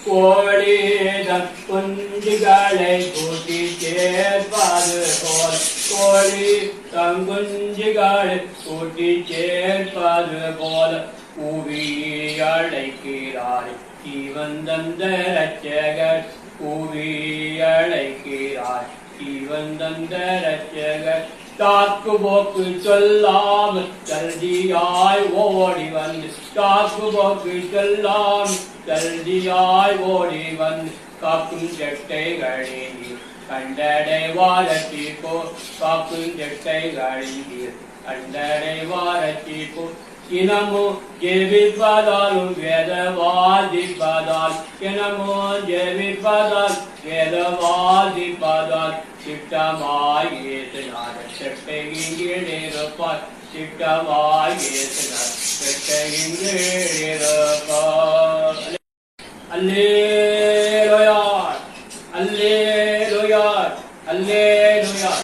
கோழிதன் குஞ்சுகளை கூட்டி சேர்ப்பது போல கோழி தங்குஞ்சுகளை கூட்டி சேர்ப்பது போல கூவி அழைக்கிறார் ஜீவன் தந்த ரட்சகர் கூவி அழைக்கிறார் ஜீவன் தந்த ரட்சகர் தாக்கு போக்கு சொல்லாமல் ஜல்தியாய் ஓடி வந்து தாக்கு போக்கு சொல்லாமல் ஜல்தியாய் ஓடி வந்து காக்கும் செட்டைகளின் கண்டடைவாரத்திப்போ காக்கும் செட்டைகளின் கண்டடைவாரத்திப்போ இனமோ ஜெபிப்பதாலும் வேதவாதிப்பதால் இனமோ ஜெபிப்பதால் வேதவாதிப்பதால் சிட்டமாய் ஏசினார் செட்டையிங்கிருப்பார் சிட்டமாய் ஏசினார் செட்டையிங்கிருப்பார் அல்லேலூயா அல்லேலூயா அல்லே